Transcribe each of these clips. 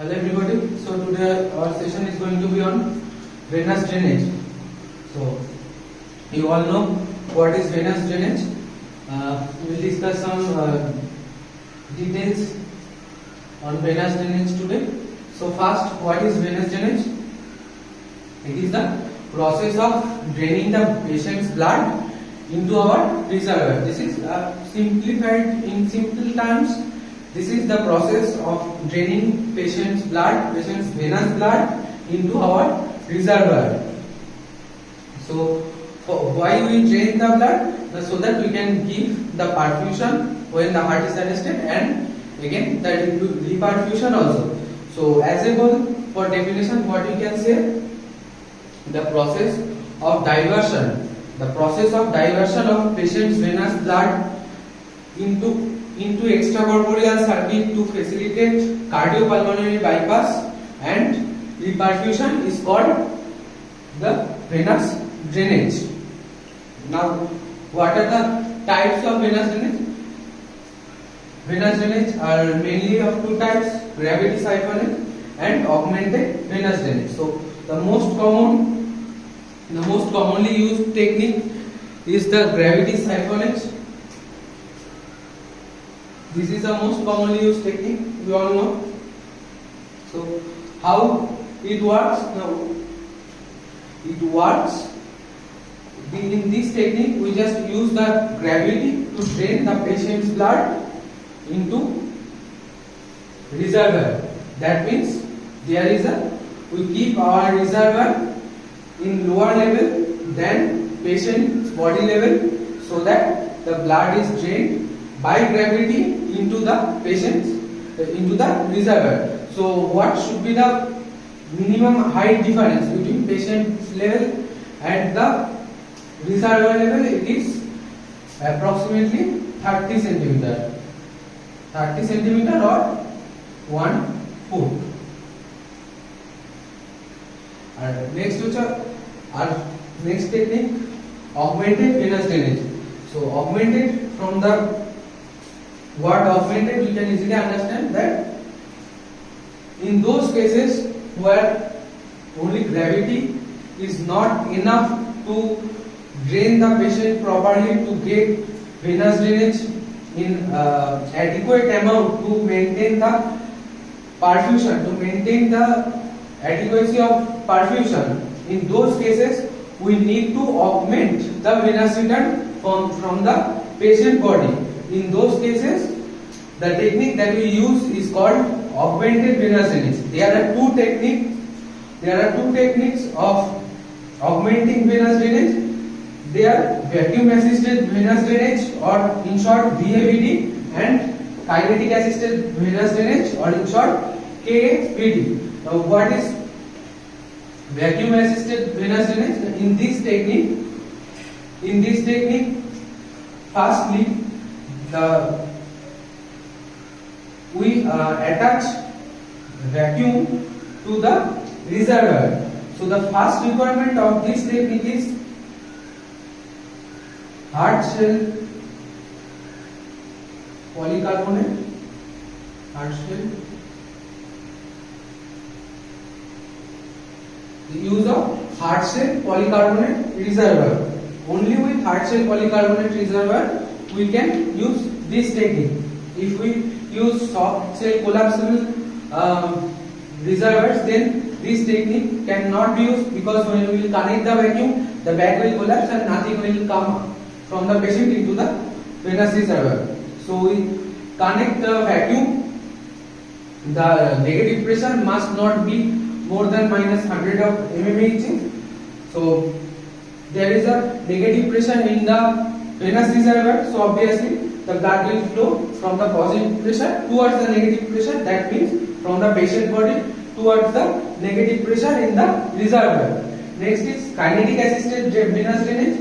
Hello everybody. So today our session is going to be on venous drainage. So you all know what is venous drainage. We will discuss some details on venous drainage today. So first, what is venous drainage? It is the process of draining the patient's blood into our reservoir. This is simplified in simple terms. This is the process of draining patient's venous blood into our reservoir. So, why we drain the blood? So that we can give the perfusion when the heart is arrested, and again the reperfusion also. So, as a whole, for definition, what we can say? The process of diversion. The process of diversion of patient's venous blood into extracorporeal circuit to facilitate cardiopulmonary bypass, and reperfusion is called the venous drainage. Now, what are the types of venous drainage? Venous drainage are mainly of two types: gravity siphonage and augmented venous drainage. So, the most commonly used technique is the gravity siphonage. This is the most commonly used technique, we all know. So, how it works? Now, it works in this technique. We just use the gravity to drain the patient's blood into reservoir. That means we keep our reservoir in lower level than patient's body level, so that the blood is drained by gravity into the reservoir. So what should be the minimum height difference between patient's level and the reservoir level? It is approximately 30 centimeter. 30 centimeter or 1 foot. Our next technique, augmented venous drainage. So augmented, from the word augmented, we can easily understand that in those cases where only gravity is not enough to drain the patient properly, to get venous drainage in adequate amount to maintain the perfusion, to maintain the adequacy of perfusion, in those cases we need to augment the venous return from the patient body. In those cases, the technique that we use is called augmented venous drainage. There are two techniques of augmenting venous drainage. They are vacuum assisted venous drainage, or in short VAVD, and kinetic assisted venous drainage, or in short KAVD. Now, what is vacuum assisted venous drainage? In this technique, firstly, we attach vacuum to the reservoir. So the first requirement of this technique is hard shell polycarbonate. The use of hard shell polycarbonate reservoir. Only with hard shell polycarbonate reservoir we can use this technique. If we use soft shell collapsible reservoirs, then this technique cannot be used, because when we will connect the vacuum, the bag will collapse and nothing will come from the patient into the venous reservoir. So we connect the vacuum. The negative pressure must not be more than -100 of mmHg. So there is a negative pressure in the venous reservoir. So obviously the blood will flow from the positive pressure towards the negative pressure. That means from the patient body towards the negative pressure in the reservoir. Next is kinetic assisted venous drainage.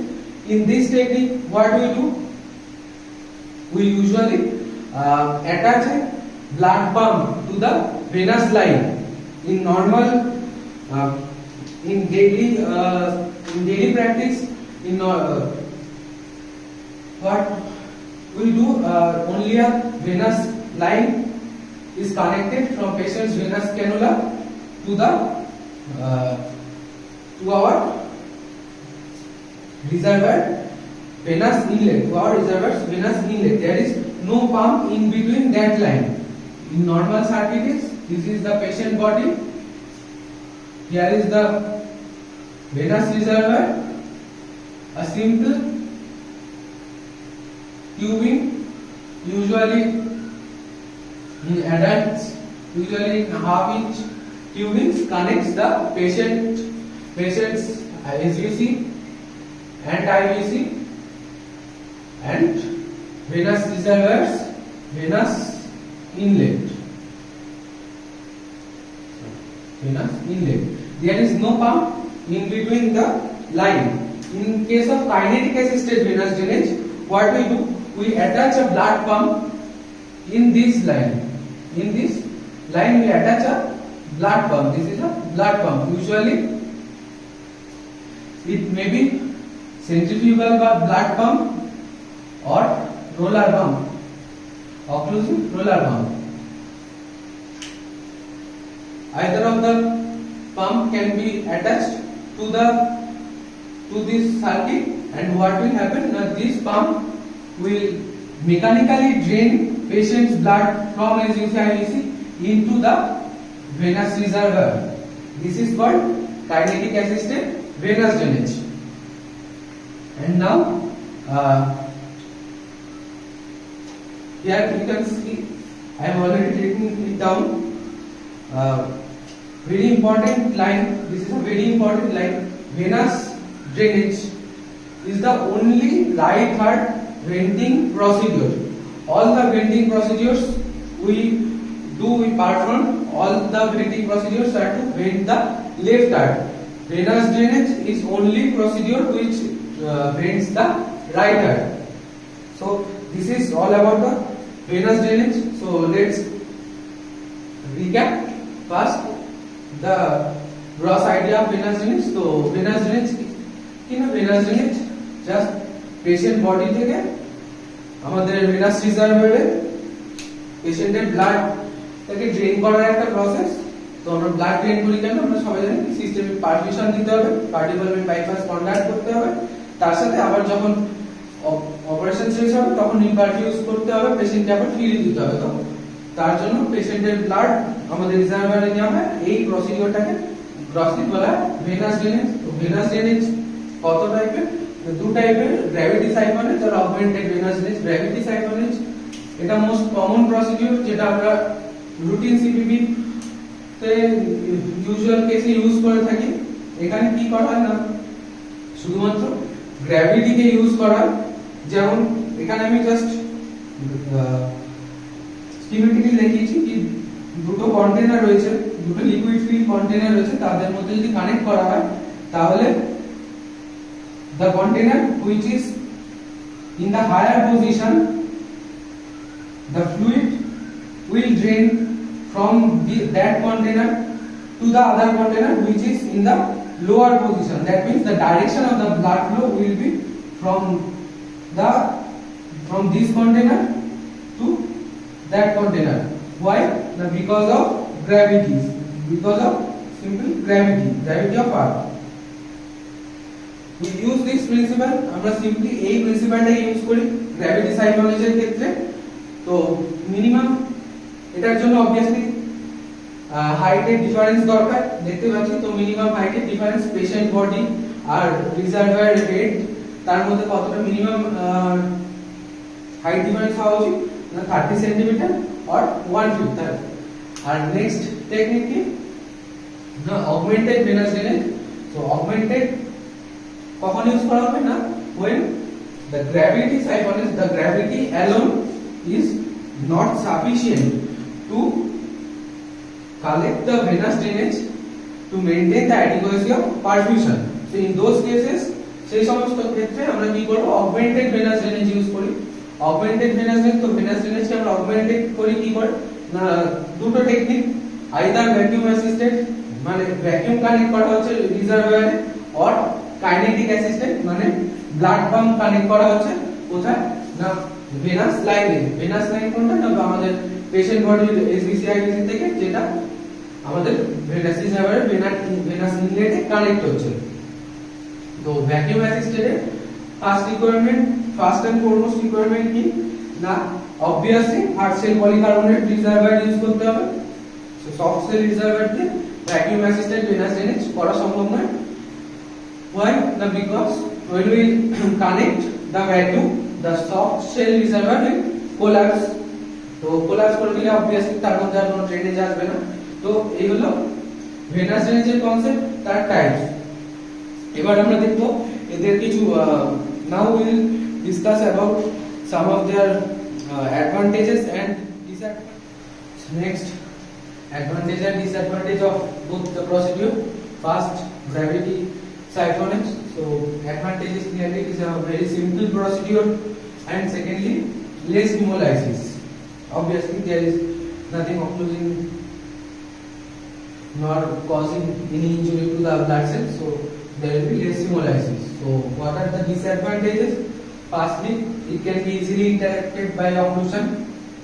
In this technique, what we do? We usually attach a blood pump to the venous line. In normal, in daily practice, what we do, only a venous line is connected from patient's venous cannula to the to our reservoir venous inlet, to our reservoir's venous inlet. There is no pump in between that line. In normal circuit, this is the patient body, here is the venous reservoir, a simple tubing, usually in adults, usually in half-inch tubing connects the patient's SVC and IVC and venous reservoirs, venous inlet. There is no pump in between the line. In case of kinetic assisted venous drainage, what we do? We attach a blood pump in this line. In this line, we attach a blood pump. This is a blood pump. Usually, it may be centrifugal blood pump or roller pump, occlusive roller pump. Either of the pump can be attached to this circuit, and what will happen? This pump will mechanically drain patient's blood from SVC into the venous reservoir. This is called kinetic assisted venous drainage. And now here you can see I am already taking it down. Very important line. This is a very important line. Venous drainage is the only right heart venting procedure. All the venting procedures we perform. All the venting procedures are to vent the left heart. Venous drainage is only procedure which vents the right heart. So this is all about the venous drainage. So let's recap. First, the gross idea of venous drainage. So venous drainage just patient body থেকে আমাদের venous reservoir পেশেন্টের blood তাকে drain করার একটা process. তো আমরা blood drain করি কেন? আমরা সবাই জানি সিস্টেমে পারফিউশন দিতে হবে, পার্টিকুলার বাইপাস কন্ডাক্ট করতে হবে, তার সাথে আবার যখন অপারেশন শেষ হবে তখন রিপারফিউজ করতে হবে, পেশেন্টকে আবার ফ্রি দিতে হবে। তো তার জন্য পেশেন্টের ব্লাড আমাদের রিজার্ভারে নেওয়া হয়। এই প্রসিডিওরটাকে গ্রসলি বলা হয় ভেনাস ড্রেনেজ। তো ভেনাস ড্রেনেজ কত টাইপের? দু টাইপের, গ্র্যাভিটি সাইফনেজ আর অগমেন্টেড ভেনাস ড্রেনেজ। গ্র্যাভিটি সাইফনেজ এটা মোস্ট কমন প্রসিডিওর, যেটা আমরা রুটিন সিপিপি তে ইউজুয়াল কেসে ইউজ করে থাকি। এখানে কি করা হয় না, শুধুমাত্র গ্র্যাভিটিকে ইউজ করা। যেমন এখানে আমি জাস্ট স্কিমেটিক্যালি দেখিয়েছি কি দুটো কন্টেনার রয়েছে, দুটো লিকুইড ফিল কন্টেনার রয়েছে, তাদের মধ্যে যদি কানেক্ট করা হয় তাহলে the container which is in the higher position, the fluid will drain from that container to the other container which is in the lower position. That means the direction of the blood flow will be from this container to that container. Why? Because of gravity, because of simple gravity of earth. We use this principle, আমরা simply এই প্রিন্সিপালটা use করি gravity সাইকোলজির ক্ষেত্রে। তো minimum এটার জন্য obviously হাইটের difference দরকার, দেখতে পাচ্ছি। তো মিনিমাম হাইটের ডিফারেন্স পেশেন্ট বডি আর রিজার্ভার হেড, তার মধ্যে কতটা মিনিমাম হাইট ডিফারেন্স হওয়া উচিত? 30 সেন্টিমিটার or 1/5। আর নেক্সট টেকনিক কি না, অগমেন্টেড ভেনাস ড্রেনেজ। তো অগমেন্টেড কখন ইউজ করা হবে না, when the gravity siphonage, the gravity alone is not sufficient to collect the venous drainage to maintain the adequacy of perfusion. So in those cases, সেই সমস্ত ক্ষেত্রে আমরা কি করব, অগমেন্টেড ভেনাস ড্রেনেজ ইউজ করি। অগমেন্টেড ভেনাস ড্রেনেজ, তো venous ড্রেনেজকে আমরা augmented করি কি করে না, দুটো টেকনিক, আইদার ভ্যাকুয়াম অ্যাসিস্টেড মানে ভ্যাকুয়াম কানেক্ট করা হচ্ছে রিজার্ভারে, অর কাইনেটিক অ্যাসিস্টেড মানে ব্লাড পাম্প কানেক্ট করা হচ্ছে কোথায় না, ভেনাস লাইনে। ভেনাস লাইন কোনটা না, আমাদের পেশেন্ট বডির এসবিসিআইসি থেকে যেটা আমাদের ভেনাস রিজার্ভারে ভেনাস ইনলেটে কানেক্ট হচ্ছে। তো ভ্যাকুয়াম অ্যাসিস্টেডে ফার্স্ট এন্ড ফরমোস্ট রিকোয়ারমেন্ট কি না, obviously hard shell polycarbonate reservoir use করতে হবে। সো সফট সেল রিজার্ভার দিয়ে ভ্যাকুয়াম অ্যাসিস্টেড ভেনাস ড্রেনেজ করা সম্ভব নয়। Why? Because when we connect the vacuum, the soft shell reservoir will collapse. তো collapse করে দিলে অবভিয়াসলি তার মধ্যে আর কোনো ড্রেনেজ আসবে না। তো এই হলো ভেনাস ড্রেনেজের কনসেপ্ট, তার টাইপস। এবার আমরা দেখব এদের কিছু now will discuss about some of their advantages and disadvantages. Next, advantage and disadvantage of both the procedure. First, gravity siphonage. So advantage is clearly it is a very simple procedure, and secondly less hemolysis. Obviously there is nothing occluding nor causing any injury to the blood cells, so there will be less hemolysis. So what are the disadvantages? Firstly, it can be easily interrupted by occlusion.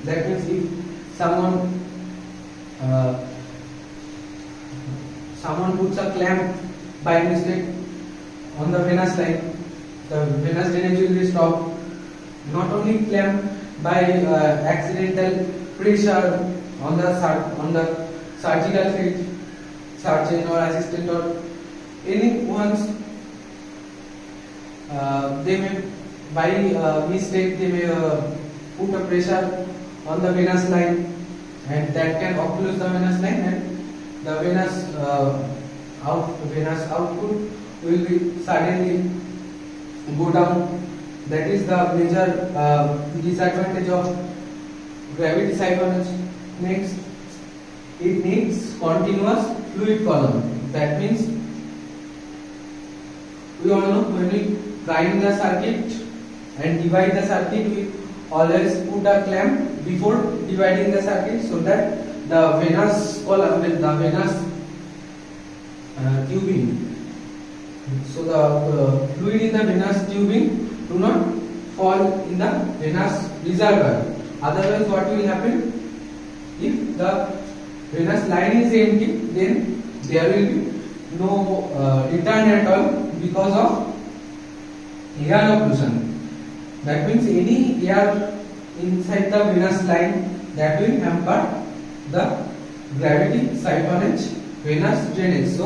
That means if someone puts a clamp by mistake on the venous line, the venous drainage will be stopped. Not only clamp, by accidental pressure on the surgical field, surgeon or assistant or anyone's, they may by mistake they may put a pressure on the venous line, and that can occlude the venous line, and the venous output will be suddenly go down. That is the major disadvantage of gravity siphonage. Next, it needs continuous fluid column. That means we all know when we grind the circuit and divide the circuit, we always put a clamp before dividing the circuit, so that the venous column, the venous tubing, so the fluid in the venous tubing do not fall in the venous reservoir. Otherwise, what will happen? If the venous line is empty, then there will be no return at all because of air occlusion. That means any air inside the venous line, that will hamper the gravity siphonage venous drainage. So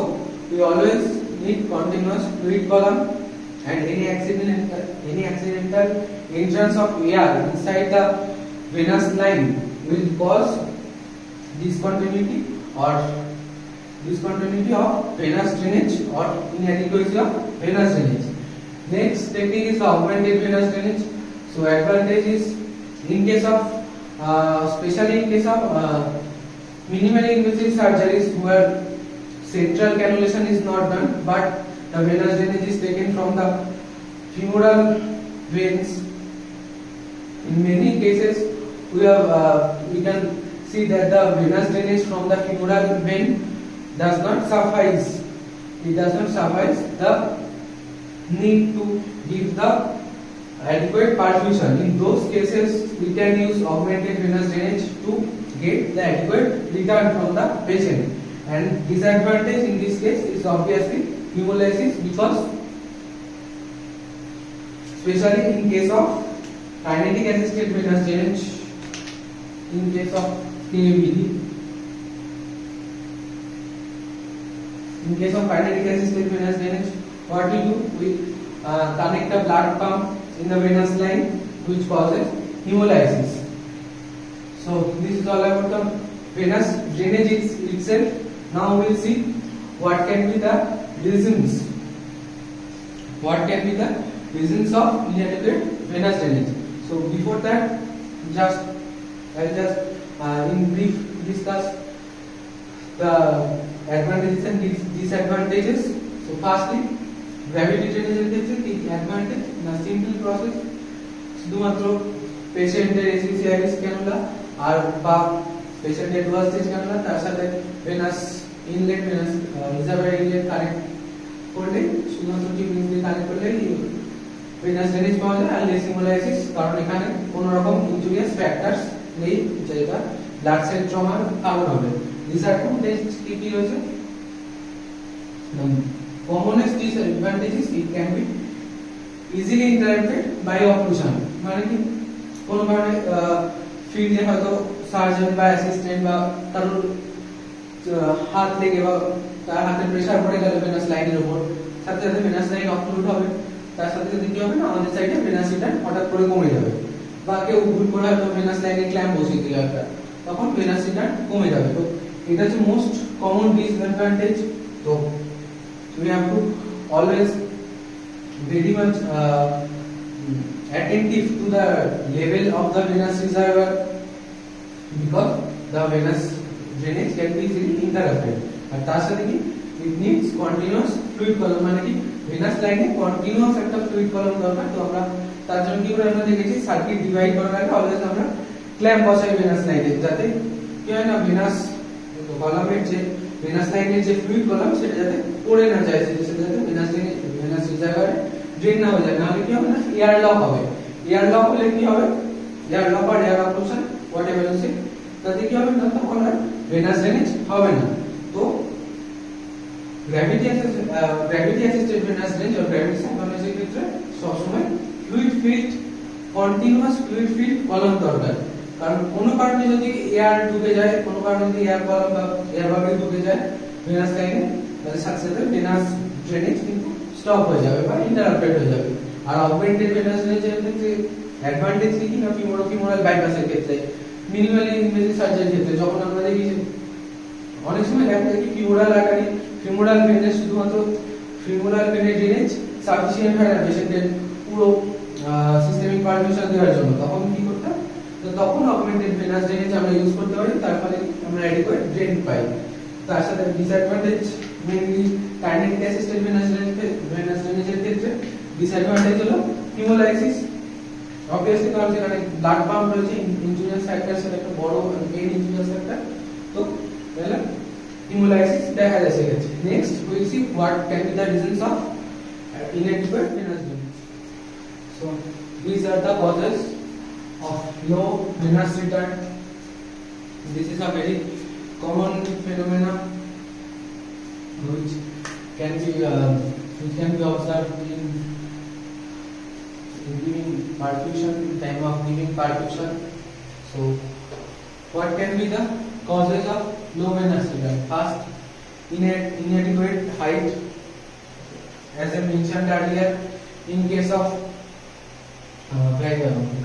we always need continuous fluid column, and any accidental entrance of air inside the venous line will cause discontinuity of venous drainage or inadequacy of venous drainage. Next technique is the augmented venous drainage. So advantage is in case of especially in case of minimally invasive surgeries where central cannulation is not done, but the venous drainage is taken from the femoral veins. In many cases, we can see that the venous drainage from the femoral vein does not suffice. It does not suffice the need to give the adequate perfusion. In those cases, we can use augmented venous drainage to get the adequate return from the patient. And disadvantage in this case is obviously hemolysis, because especially in case of kinetic assisted venous drainage, in case of KVD, in case of kinetic assisted venous drainage, what we do, we connect a blood pump in the venous line, which causes hemolysis. So this is all about the venous drainage itself. Now we will see what can be the reasons. What can be the reasons of inadequate venous drainage? So before that, I'll just in brief discuss the advantages and disadvantages. So firstly, gravity drainage ক্ষেত্রে কি advantage না simple process, শুধুমাত্র পেশেন্টের এসবিসিআইএস cannula আর বা পেশেন্টের dual stage cannula তার সাথে venous inlet venous reservoir inlet connect করলে, শুধুমাত্র টিউবিং দিয়ে কানেক্ট করলে ভেনাস ড্রেনেজ পাওয়া যায় আর লেস হেমোলাইসিস, কারণ এখানে কোনো রকম ইনজুরিয়াস ফ্যাক্টরস নেই যেটা ব্লাড সেল জমার কারণ হবে। ডিসঅ্যাডভান্টেজ কি কি রয়েছে? commonest disadvantage is it can be easily interrupted by occlusion, মানে কি কোনো কারণে ফিল্ডে হয়তো সার্জন বা অ্যাসিস্ট্যান্ট বা কারোর হাত লেগে বা তার হাতে প্রেসার পড়ে গেল ভেনাস লাইনের উপর, সাথে সাথে ভেনাস লাইন অক্লুড হবে, তার সাথে সাথে কি হবে না আমাদের সাইডে ভেনাস রিটার্ন হঠাৎ করে কমে যাবে, বা কেউ ভুল করে হয়তো ভেনাস লাইনে ক্ল্যাম্প বসিয়ে দিল একটা, তখন ভেনাস রিটার্ন কমে যাবে। তো এটা হচ্ছে মোস্ট কমন ডিসঅ্যাডভান্টেজ। তো we have to always very much attentive to the level of the venous reservoir, because the venous drainage can be easily interrupted. আর তার সাথে কি it needs continuous fluid column, মানে কি venous line এ continuous একটা fluid column দরকার। তো আমরা তার জন্য কি করে আমরা দেখেছি সার্কিট ডিভাইড করার আগে অলওয়েজ আমরা ক্ল্যাম্প বসাই ভেনাস লাইনে, যাতে কি হয় না ভেনাস কলামের যে ভেনাস লাইনের যে ফ্লুইড কলাম সেটা যাতে পড়ে না যায়, সেটা যাতে ভেনাস রিজার্ভারে ড্রেন না হয়ে যায়, নাহলে কি হবে না এয়ার লক হবে। এয়ার লক হলে কি হবে, এয়ার লক আর air obstruction whatever is it, তাতে কি হবে না তখন আর ভেনাস ড্রেনেজ হবে না। তো গ্র্যাভিটি অ্যাসিস্টেড ভেনাস ড্রেনেজ আর গ্র্যাভিটি সাইক্লোমেসিসের ক্ষেত্রে সবসময় fluid field continuous fluid field column দরকার, কারণ কোনো কারণে যদি এয়ার ঢুকে যায়, কোনো কারণে যদি এয়ার কলাম বা এয়ার বাবল ঢুকে যায় ভেনাস লাইনে, তাহলে সাথে সাথে ভেনাস ড্রেনেজ কিন্তু স্টপ হয়ে যাবে বা ইন্টারাপ্টেড হয়ে যাবে। আর অগমেন্টেড ভেনাস ড্রেনেজের ক্ষেত্রে অ্যাডভান্টেজ কি না ফিমোরাল বাইপাসের ক্ষেত্রে, মিনিমালি ইনভেসিভ সার্জারির ক্ষেত্রে যখন আমরা দেখি অনেক সময় দেখা যায় কি ফিমোরাল ভেনে শুধুমাত্র ফিমোরাল ভেনে ড্রেনেজ সাফিসিয়েন্ট হয় না পেশেন্টের পুরো সিস্টেমিক পারমিশন দেওয়ার জন্য, তখন কি করতে, তো তখন অগমেন্টেড ভেনাস ড্রেনেজ আমরা ইউজ করতে পারি, তার ফলে আমরা অ্যাডিকুয়েট ড্রেন পাই। তার সাথে disadvantage mainly kinetic assisted venous ড্রেনেজের ক্ষেত্রে ডিসঅ্যাডভান্টেজ হলো হিমোলাইসিস, অবভিয়াসলি কারণ সেখানে ব্লাড পাম্প রয়েছে, ইনজুরিয়াস ফ্যাক্টর সেটা একটা বড় মেইন ইনজুরিয়াস ফ্যাক্টর, তো তাহলে hemolysis দেখা যায় সেক্ষেত্রে। Next will see what can be the reasons of inadequate venous drainage. So these are the causes of low venous return. This is a very common phenomena which can be observed in giving perfusion, in time of giving perfusion. So what can be the causes of low venous return? First, inadequate height. As I mentioned earlier, in case of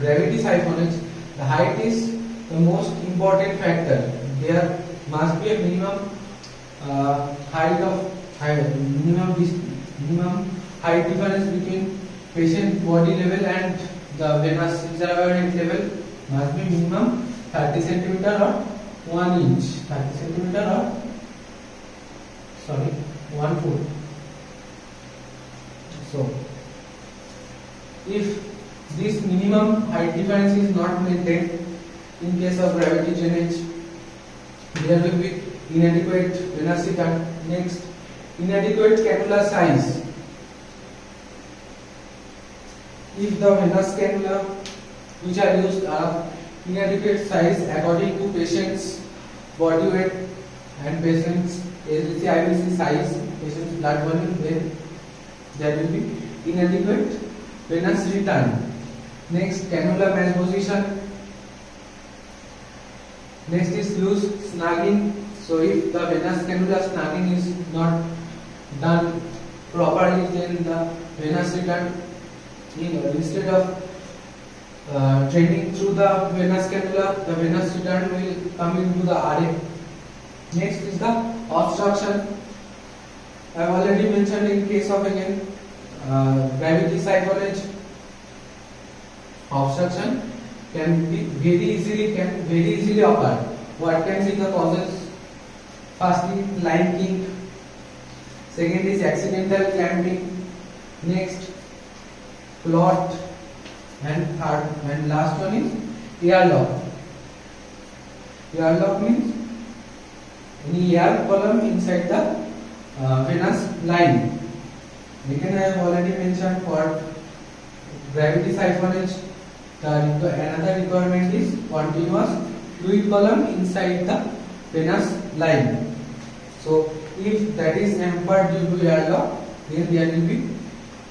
gravity siphonage, the height is the most important factor. There must be a minimum minimum height difference between patient body level and the venous reservoir level must be minimum 30 cm or 1 inch, 30 cm or 1 foot. So if this minimum height difference is not maintained in case of gravity drainage, there will be inadequate venous return. Next, inadequate cannula size. If the venous cannula which are used are inadequate size according to patient's body weight and patient's ABC IBC size, patient's blood volume, then there will be inadequate venous return. Next, cannula malposition. Next is loose snagging. So if the venous cannula snagging is not done properly, then the venous return, instead of draining through the venous cannula, the venous return will come into the RA. Next is the obstruction. I have already mentioned in case of again gravity siphonage, obstruction can very easily occur. What can be the causes? Firstly, line kink. Second is accidental clamping. Next, clot, and third and last one is airlock. Airlock means any air column inside the venous line. Again, I have already mentioned for gravity siphonage, another requirement is continuous fluid column inside the venous line. So if that is hampered due to air lock, then there will be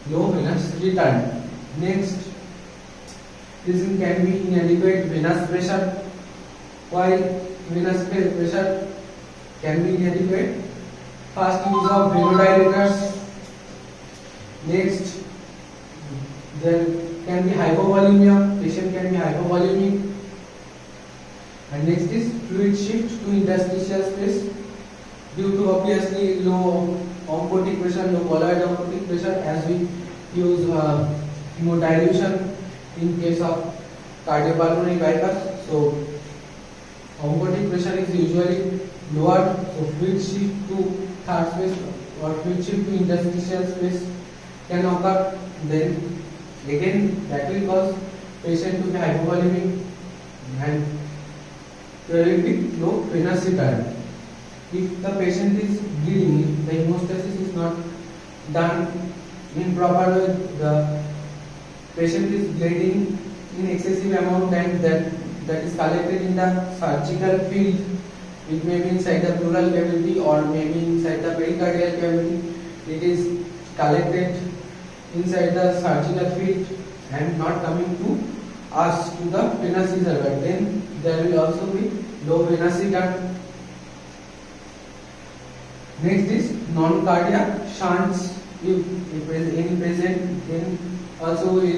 low venous return. Next, reason can be inadequate venous pressure. Why venous pressure can be inadequate? First, use of vasodilators. Next, there can be hypovolemia. Patient can be hypovolemic. And next is fluid shift to interstitial space due to obviously low oncotic pressure, low colloid oncotic pressure, as we use hemodilution in case of cardiopulmonary bypass. So oncotic pressure is usually lower, so fluid shift to third space or fluid shift to interstitial space can occur. Then again that will cause patient to be hypovolemic and there will be low venous return. If the patient is bleeding, if the hemostasis is not done in proper way, the patient is bleeding in excessive amount and that is collected in the surgical field. It may be inside the pleural cavity or maybe inside the pericardial cavity. It is collected inside the surgical field and not coming to us, to the venous reservoir. Then there will also be low venous return. Next is non-cardiac shunts. If any present, then also we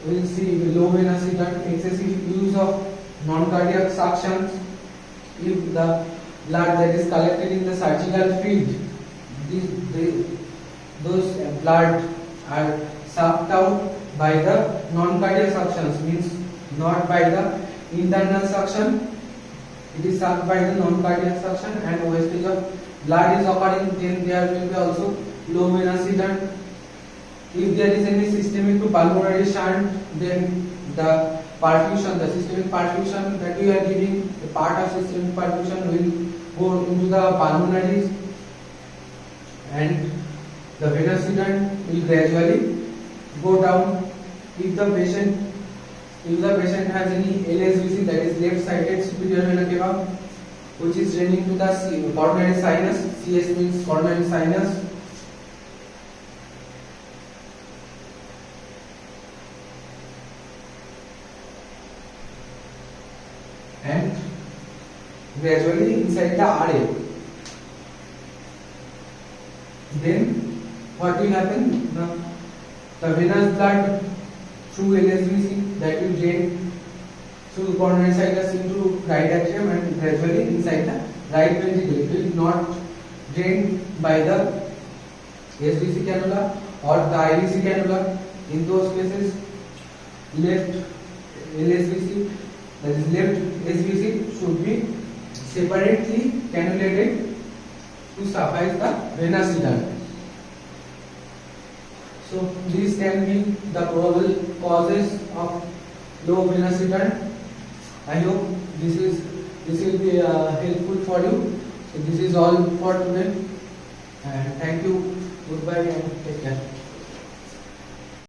will see low venous return. Excessive use of non-cardiac suctions. If the blood that is collected in the surgical field, those blood are sucked out by the non-cardiac suctions, means not by the internal suction. It is sucked by the non-cardiac suction and wastage of blood is occurring, then there will be also low venous return. If there is any systemic to pulmonary shunt, then the perfusion, the systemic perfusion that we are giving, the part of systemic perfusion will go into the pulmonaries and the venous return will gradually go down. If the patient has any LSVC, that is left-sided superior vena cava, which is draining to the coronary sinus, CS means coronary sinus, and gradually inside the RA, then what will happen? The venous blood through LSVC that will drain through coronary sinus into right atrium and gradually inside the right ventricle. It will not drain by the SVC cannula or the IVC cannula. In those cases, left LSVC, that is left SVC, should be separately cannulated to suffice the venous return. So these can be the probable causes of low venous return. I hope this will be helpful for you. So this is all for today, and thank you. Goodbye and take care.